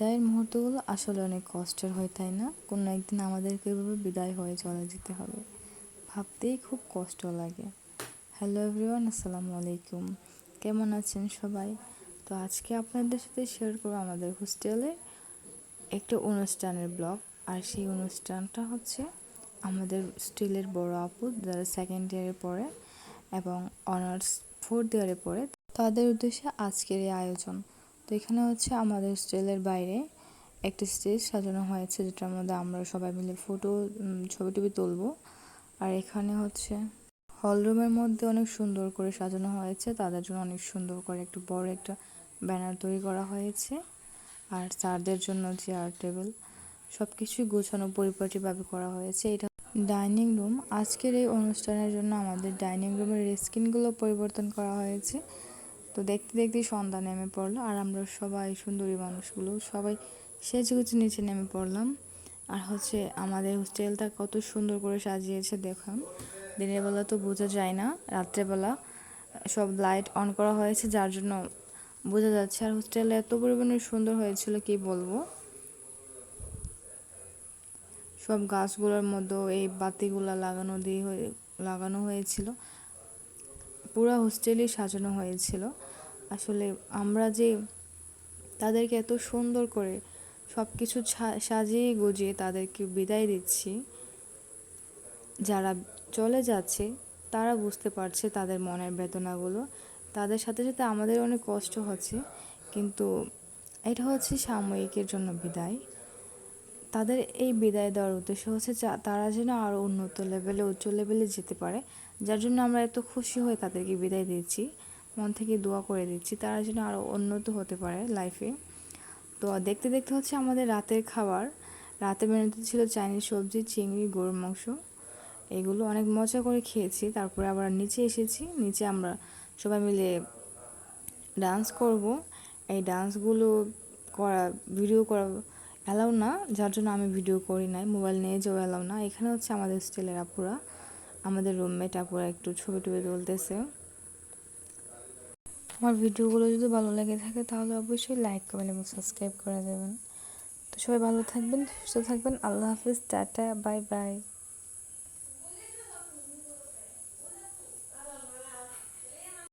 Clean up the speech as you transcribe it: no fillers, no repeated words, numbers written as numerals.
বিদায়ের মুহূর্তগুলো আসলে অনেক কষ্টের হয়, তাই না? কোনো একদিন আমাদেরকে এভাবে বিদায় হয়ে চলে যেতে হবে, ভাবতেই খুব কষ্ট লাগে। হ্যালো এভরিওয়ান, আসসালামু আলাইকুম। কেমন আছেন সবাই? তো আজকে আপনাদের সাথে শেয়ার করবো আমাদের হোস্টেলে একটা অনুষ্ঠানের ব্লগ। আর সেই অনুষ্ঠানটা হচ্ছে আমাদের হোস্টেলের বড় আপু যারা সেকেন্ড ইয়ারে পড়ে এবং অনার্স ফোর্থ ইয়ারে পড়ে, তাদের উদ্দেশ্যে আজকের এই আয়োজন। তো এখানে হচ্ছে আমাদের হোস্টেলের বাইরে একটা স্টেজ সাজানো হয়েছে, যেটার মধ্যে আমরা সবাই মিলে ছবি টবি তুলবো। আর এখানে হচ্ছে হল রুমের মধ্যে অনেক সুন্দর করে সাজানো হয়েছে, তাদের জন্য অনেক সুন্দর করে একটু বড় একটা ব্যানার তৈরি করা হয়েছে। আর স্যারদের জন্য চেয়ার টেবিল সব কিছুই গোছানো পরিপাটিভাবে করা হয়েছে। এটা ডাইনিং রুম। আজকের এই অনুষ্ঠানের জন্য আমাদের ডাইনিং রুমের স্ক্রিনগুলো পরিবর্তন করা হয়েছে। তো দেখতে দেখতেই সন্ধ্যা নেমে পড়লো, আর আমরা সবাই সুন্দরী মানুষগুলো সবাই সেজেগুজে নিচে নেমে পড়লাম। আর হচ্ছে আমাদের হোস্টেলটা কত সুন্দর করে সাজিয়েছে দেখুন। দিনের বেলা তো বোঝা যায় না, রাত্রেবেলা সব লাইট অন করা হয়েছে, যার জন্য বোঝা যাচ্ছে। আর হোস্টেলে এত পরিমাণে সুন্দর হয়েছিল কি বলবো। সব গাছগুলোর মধ্যেও এই বাতিগুলো লাগানো হয়েছিল, পুরো হোস্টেলই সাজানো হয়েছিল। আসলে আমরা যে তাদেরকে এত সুন্দর করে সব কিছু সাজিয়ে গুজিয়ে তাদেরকে বিদায় দিচ্ছি, যারা চলে যাচ্ছে তারা বুঝতে পারছে তাদের মনের বেদনাগুলো। তাদের সাথে সাথে আমাদের অনেক কষ্ট হচ্ছে, কিন্তু এটা হচ্ছে সাময়িকের জন্য বিদায়। তাদের এই বিদায় দেওয়ার উদ্দেশ্য হচ্ছে তারা যেন আরও উন্নত লেভেলে, উচ্চ লেভেলে যেতে পারে, যার জন্য আমরা এত খুশি হয়ে তাদেরকে বিদায় দিচ্ছি, মন থেকে দোয়া করে দিচ্ছি তারা যেন আরও উন্নত হতে পারে লাইফে। তো দেখতে দেখতে হচ্ছে আমাদের রাতের খাবার। রাতে মেনুতে ছিল চাইনিজ সবজি, চিংড়ি, গরুর মাংস। এগুলো অনেক মজা করে খেয়েছি। তারপরে আবার নিচে এসেছি, নিচে আমরা সবাই মিলে ডান্স করব। এই ডান্সগুলো ভিডিও করা অ্যালাউ না, যার জন্য আমি ভিডিও করি নাই, মোবাইল নিয়ে যাও অ্যালাউ না। এখানে হচ্ছে আমাদের হোস্টেলের আপুরা, আমাদের রুমমেট আপুরা একটু ছবি টবি তুলতেছে। আমার ভিডিওগুলো যদি ভালো লেগে থাকে তাহলে অবশ্যই লাইক, কমেন্ট এবং সাবস্ক্রাইব করে দেবেন। তো সবাই ভালো থাকবেন, সুস্থ থাকবেন। আল্লাহ হাফিজ, টাটা, বাই বাই।